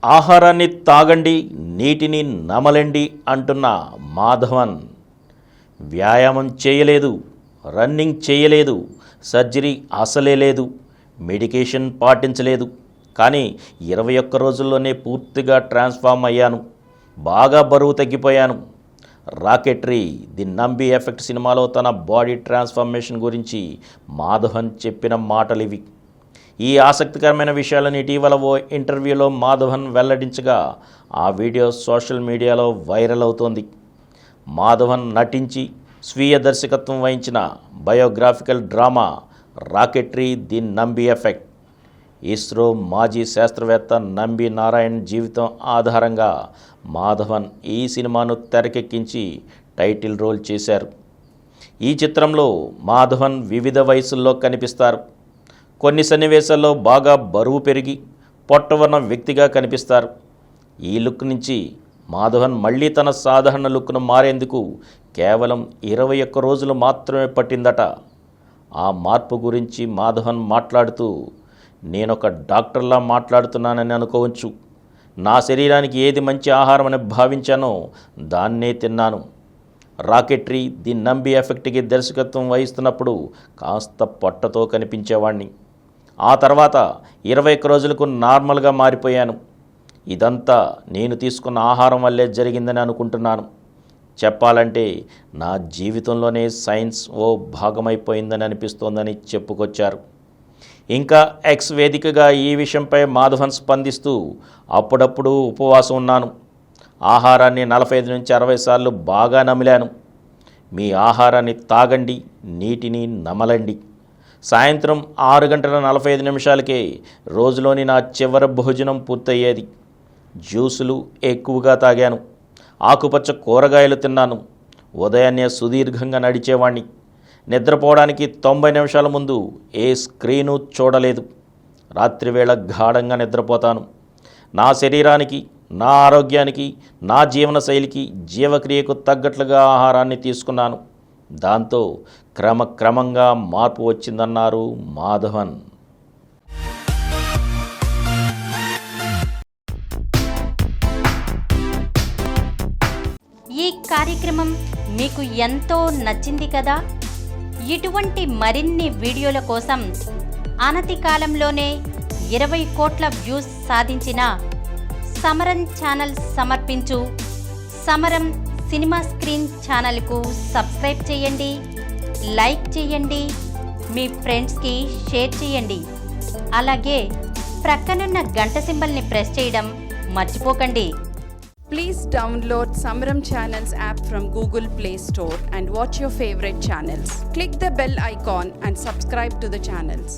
ఆహారాన్ని తాగండి, నీటిని నమలండి అంటున్న మాధవన్ వ్యాయామం చేయలేదు, రన్నింగ్ చేయలేదు, సర్జరీ అసలే లేదు, మెడికేషన్ పాటించలేదు. కానీ 21 రోజుల్లోనే పూర్తిగా ట్రాన్స్ఫార్మ్ అయ్యాను, బాగా బరువు తగ్గిపోయాను. రాకెటరీ ది నంబి ఎఫెక్ట్ సినిమాలో తన బాడీ ట్రాన్స్ఫర్మేషన్ గురించి మాధవన్ చెప్పిన మాటలివి. ఈ ఆసక్తికరమైన విషయాలను ఇటీవల ఓ ఇంటర్వ్యూలో మాధవన్ వెల్లడించగా ఆ వీడియో సోషల్ మీడియాలో వైరల్ అవుతోంది. మాధవన్ నటించి స్వీయ దర్శకత్వం వహించిన biographical drama Rocketry the Nambi effect. ISRO మాజీ శాస్త్రవేత్త నంబి నారాయణ్ జీవితం ఆధారంగా మాధవన్ ఈ సినిమాను తెరకెక్కించి టైటిల్ రోల్ చేశారు. ఈ చిత్రంలో మాధవన్ వివిధ వయసుల్లో కనిపిస్తారు. కొన్ని సన్నివేశాల్లో బాగా బరువు పెరిగి పొట్టవర్ణ వ్యక్తిగా కనిపిస్తారు. ఈ లుక్ నుంచి మాధవన్ మళ్ళీ తన సాధారణ లుక్ను మారేందుకు కేవలం 21 రోజులు మాత్రమే పట్టిందట. ఆ మార్పు గురించి మాధవన్ మాట్లాడుతూ, నేనొక డాక్టర్లా మాట్లాడుతున్నానని అనుకోవచ్చు. నా శరీరానికి ఏది మంచి ఆహారం అని భావించానో దాన్నే తిన్నాను. రాకెటరీ ది నంబి ఎఫెక్ట్కి దర్శకత్వం వహిస్తున్నప్పుడు కాస్త పొట్టతో కనిపించేవాణ్ణి. ఆ తర్వాత 21 రోజులకు నార్మల్గా మారిపోయాను. ఇదంతా నేను తీసుకున్న ఆహారం వల్లే జరిగిందని అనుకుంటున్నాను. చెప్పాలంటే నా జీవితంలోనే సైన్స్ ఓ భాగమైపోయిందని అనిపిస్తోందని చెప్పుకొచ్చారు. ఇంకా ఎక్స్ వేదికగా ఈ విషయంపై మాధవన్ స్పందిస్తూ, అప్పుడప్పుడు ఉపవాసం ఉన్నాను, ఆహారాన్ని 45 నుంచి 60 సార్లు బాగా నమిలాను. మీ ఆహారాన్ని తాగండి, నీటిని నమలండి. సాయంత్రం 6 గంటల 45 నిమిషాలకే రోజులోని నా చివరి భోజనం పూర్తయ్యేది. జ్యూసులు ఎక్కువగా తాగాను, ఆకుపచ్చ కూరగాయలు తిన్నాను. ఉదయాన్నే సుదీర్ఘంగా నడిచేవాణ్ణి. నిద్రపోవడానికి 90 నిమిషాల ముందు ఏ స్క్రీను చూడలేదు. రాత్రివేళ గాఢంగా నిద్రపోతాను. నా శరీరానికి, నా ఆరోగ్యానికి, నా జీవనశైలికి, జీవక్రియకు తగ్గట్లుగా ఆహారాన్ని తీసుకున్నాను. దాంతో క్రమక్రమంగా మార్పు వచ్చిందన్నారు మాధవన్. ఈ కార్యక్రమం మీకు ఎంతో నచ్చింది కదా. ఇటువంటి మరిన్ని వీడియోల కోసం అనతి కాలంలోనే 20 కోట్ల వ్యూస్ సాధించిన సమరం ఛానల్ సమర్పించు సమరం సినిమా స్క్రీన్ ఛానల్కు సబ్స్క్రైబ్ చేయండి, లైక్ చేయండి, మీ ఫ్రెండ్స్కి షేర్ చేయండి. అలాగే ప్రక్కనున్న గంట సింబల్ని ప్రెస్ చేయడం మర్చిపోకండి. Please download Samaram Channels app from Google Play Store and watch your favorite channels. Click the bell icon and subscribe to the channels.